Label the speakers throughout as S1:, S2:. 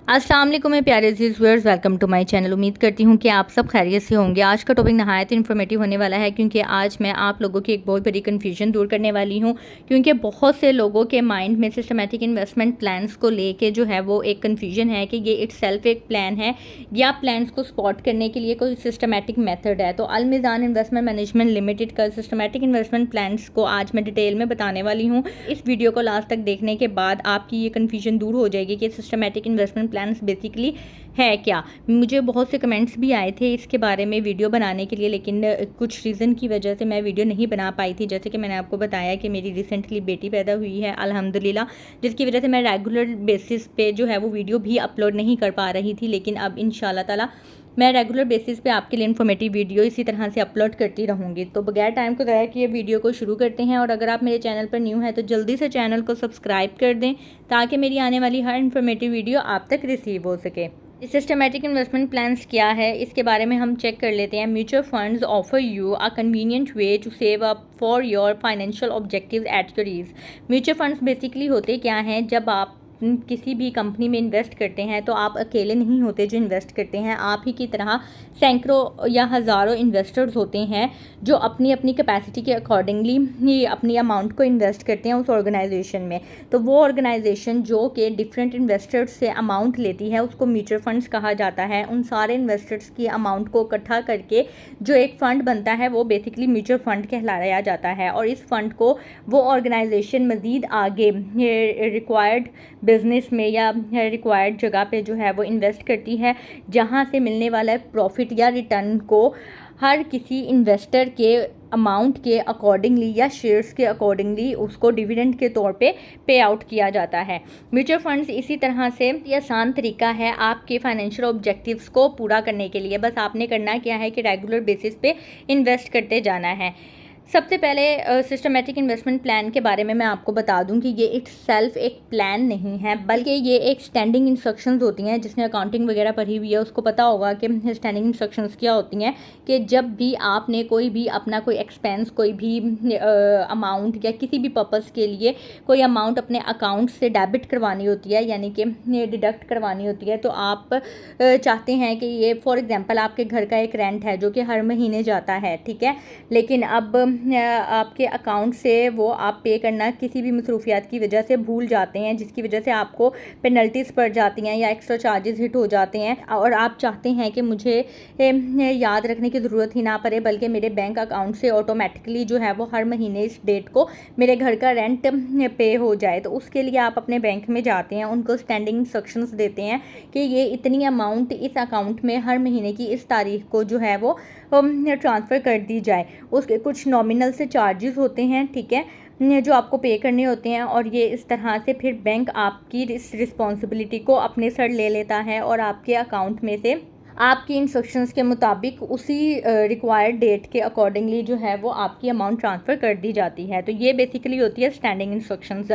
S1: अस्सलाम वालेकुम मेरे प्यारे अजीज़ viewers, welcome to my channel. उम्मीद करती हूँ कि आप सब खैरियत से होंगे। आज का टॉपिक नहायत इन्फॉर्मेटिव होने वाला है, क्योंकि आज मैं आप लोगों की एक बहुत बड़ी कन्फ्यूजन दूर करने वाली हूँ। क्योंकि बहुत से लोगों के माइंड में सिस्टमैटिक इन्वेस्टमेंट प्लान्स को लेके जो है वो एक कन्फ्यूजन है कि ये इटसेल्फ एक प्लान है या प्लान्स को स्पॉट करने के लिए कोई सिस्टमैटिक मेथड है। तो अल मीज़ान इन्वेस्टमेंट मैनेजमेंट लिमिटेड का सिस्टमैटिक इन्वेस्टमेंट प्लान्स को आज मैं डिटेल में बताने वाली हूँ। इस वीडियो को लास्ट तक देखने के बाद आपकी ये कन्फ्यूजन दूर हो जाएगी कि सिस्टमैटिक इन्वेस्टमेंट प्लान्स बेसिकली है क्या। मुझे बहुत से कमेंट्स भी आए थे इसके बारे में वीडियो बनाने के लिए, लेकिन कुछ रीज़न की वजह से मैं वीडियो नहीं बना पाई थी। जैसे कि मैंने आपको बताया कि मेरी रिसेंटली बेटी पैदा हुई है अल्हम्दुलिल्लाह, जिसकी वजह से मैं रेगुलर बेसिस पे जो है वो वीडियो भी अपलोड नहीं कर पा रही थी। लेकिन अब इंशाल्लाह ताला मैं रेगुलर बेसिस पे आपके लिए इन्फॉर्मेटिव वीडियो इसी तरह से अपलोड करती रहूँगी। तो बगैर टाइम को ज़ाया किए वीडियो को शुरू करते हैं। और अगर आप मेरे चैनल पर न्यू हैं तो जल्दी से चैनल को सब्सक्राइब कर दें ताकि मेरी आने वाली हर इन्फॉर्मेटिव वीडियो आप तक रिसीव हो सके। सिस्टमैटिक इन्वेस्टमेंट प्लान्स क्या है इसके बारे में हम चेक कर लेते हैं। Mutual funds offer you a convenient way to save up for your financial objectives at your ease. Mutual funds basically होते क्या हैं, जब आप किसी भी कंपनी में इन्वेस्ट करते हैं तो आप अकेले नहीं होते जो इन्वेस्ट करते हैं, आप ही की तरह सैकड़ों या हज़ारों इन्वेस्टर्स होते हैं जो अपनी अपनी कैपेसिटी के अकॉर्डिंगली अपनी अमाउंट को इन्वेस्ट करते हैं उस ऑर्गेनाइजेशन में। तो वो ऑर्गेनाइजेशन जो कि डिफरेंट इन्वेस्टर्स से अमाउंट लेती है उसको म्यूचुअल फंड्स कहा जाता है। उन सारे इन्वेस्टर्स की अमाउंट को इकट्ठा करके जो एक फ़ंड बनता है वो बेसिकली म्यूचुअल फंड कहलाया जाता है। और इस फंड को वो ऑर्गेनाइजेशन मज़ीद आगे रिक्वायर्ड बिजनेस में या रिक्वायर्ड जगह पे जो है वो इन्वेस्ट करती है, जहाँ से मिलने वाला प्रॉफिट या रिटर्न को हर किसी इन्वेस्टर के अमाउंट के अकॉर्डिंगली या शेयर्स के अकॉर्डिंगली उसको डिविडेंड के तौर पे आउट किया जाता है। म्यूचुअल फंड्स इसी तरह से ये आसान तरीका है आपके फाइनेंशियल ऑब्जेक्टिव्स को पूरा करने के लिए। बस आपने करना क्या है कि रेगुलर बेसिस पे इन्वेस्ट करते जाना है। सबसे पहले सिस्टमैटिक इन्वेस्टमेंट प्लान के बारे में मैं आपको बता दूं कि ये इटसेल्फ एक प्लान नहीं है, बल्कि ये एक स्टैंडिंग इंस्ट्रक्शंस होती हैं। जिसने अकाउंटिंग वगैरह पढ़ी हुई है उसको पता होगा कि स्टैंडिंग इंस्ट्रक्शंस क्या होती हैं। कि जब भी आपने कोई भी अपना कोई एक्सपेंस, कोई भी अमाउंट या किसी भी पर्पज़ के लिए कोई अमाउंट अपने अकाउंट से डेबिट करवानी होती है, यानी कि डिडक्ट करवानी होती है, तो आप चाहते हैं कि ये फॉर एग्ज़ाम्पल आपके घर का एक रेंट है जो कि हर महीने जाता है, ठीक है। लेकिन अब आपके अकाउंट से वो आप पे करना किसी भी मसरूफियात की वजह से भूल जाते हैं, जिसकी वजह से आपको पेनल्टीज़ पड़ जाती हैं या एक्स्ट्रा चार्जेस हिट हो जाते हैं। और आप चाहते हैं कि मुझे याद रखने की ज़रूरत ही ना पड़े, बल्कि मेरे बैंक अकाउंट से ऑटोमेटिकली जो है वो हर महीने इस डेट को मेरे घर का रेंट पे हो जाए। तो उसके लिए आप अपने बैंक में जाते हैं, उनको स्टैंडिंग इंस्ट्रक्शंस देते हैं कि ये इतनी अमाउंट इस अकाउंट में हर महीने की इस तारीख को जो है वो ट्रांसफ़र कर दी जाए। उसके कुछ नॉमिनल से चार्जेस होते हैं, ठीक है, जो आपको पे करने होते हैं। और ये इस तरह से फिर बैंक आपकी इस रिस्पॉन्सिबिलिटी को अपने सर ले लेता है और आपके अकाउंट में से आपकी इंस्ट्रक्शंस के मुताबिक उसी रिक्वायर्ड डेट के अकॉर्डिंगली जो है वो आपकी अमाउंट ट्रांसफ़र कर दी जाती है। तो ये बेसिकली होती है standing instructions.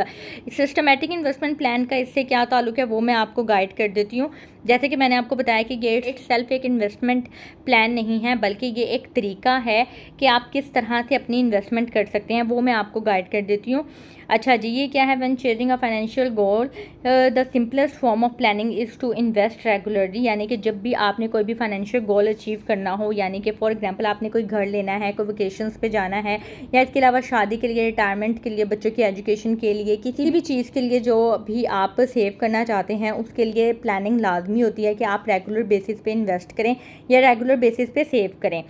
S1: Systematic investment plan का इससे क्या ताल्लुक़ है वो मैं आपको गाइड कर देती हूँ। जैसे कि मैंने आपको बताया कि ये इटसेल्फ एक इन्वेस्टमेंट प्लान नहीं है, बल्कि ये एक तरीका है कि आप किस तरह से अपनी इन्वेस्टमेंट कर सकते हैं, वो मैं आपको गाइड कर देती हूँ। अच्छा जी, ये क्या है? When chasing a financial goal the simplest form of planning is to invest regularly. यानी कि जब भी आपने कोई भी फाइनेंशियल गोल अचीव करना हो, यानी कि फॉर एग्जांपल आपने कोई घर लेना है, कोई वेकेशंस पे जाना है, या इसके अलावा शादी के लिए, रिटायरमेंट के लिए, बच्चों की एजुकेशन के लिए, किसी भी चीज़ के लिए जो भी आप सेव करना चाहते हैं, उसके लिए प्लानिंग लाजमी होती है कि आप रेगुलर बेसिस पे इन्वेस्ट करें या रेगुलर बेसिस पे सेव करें।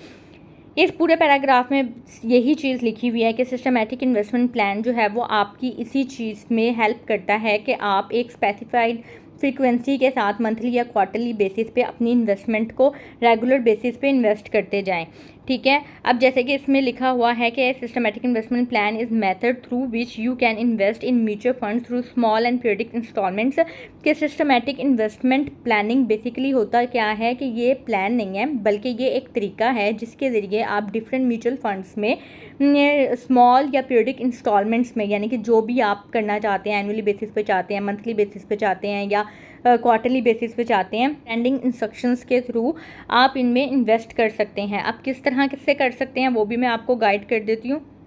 S1: इस पूरे पैराग्राफ में यही चीज़ लिखी हुई है कि सिस्टमैटिक इन्वेस्टमेंट प्लान जो है वो आपकी इसी चीज़ में हेल्प करता है कि आप एक स्पेसिफाइड फ्रीक्वेंसी के साथ मंथली या क्वार्टरली बेसिस पे अपनी इन्वेस्टमेंट को रेगुलर बेसिस पे इन्वेस्ट करते जाएं, ठीक है। अब जैसे कि इसमें लिखा हुआ है कि systematic investment plan is method through which you can invest in mutual funds through small and periodic installments. कि सिस्टमैटिक इन्वेस्टमेंट प्लानिंग बेसिकली होता क्या है कि ये प्लान नहीं है, बल्कि ये एक तरीका है जिसके ज़रिए आप डिफरेंट म्यूचुअल फंड्स में स्मॉल या पीरियडिक इंस्टॉलमेंट्स में, यानी कि जो भी आप करना चाहते हैं, एनुअली बेसिस पे चाहते हैं, मंथली बेसिस पे चाहते हैं या क्वार्टरली बेसिस पे चाहते हैं, स्टैंडिंग इंस्ट्रक्शंस के थ्रू आप इनमें इन्वेस्ट कर सकते हैं। अब किस तरह से कर सकते हैं वो भी मैं आपको गाइड कर देती हूँ।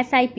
S1: SIP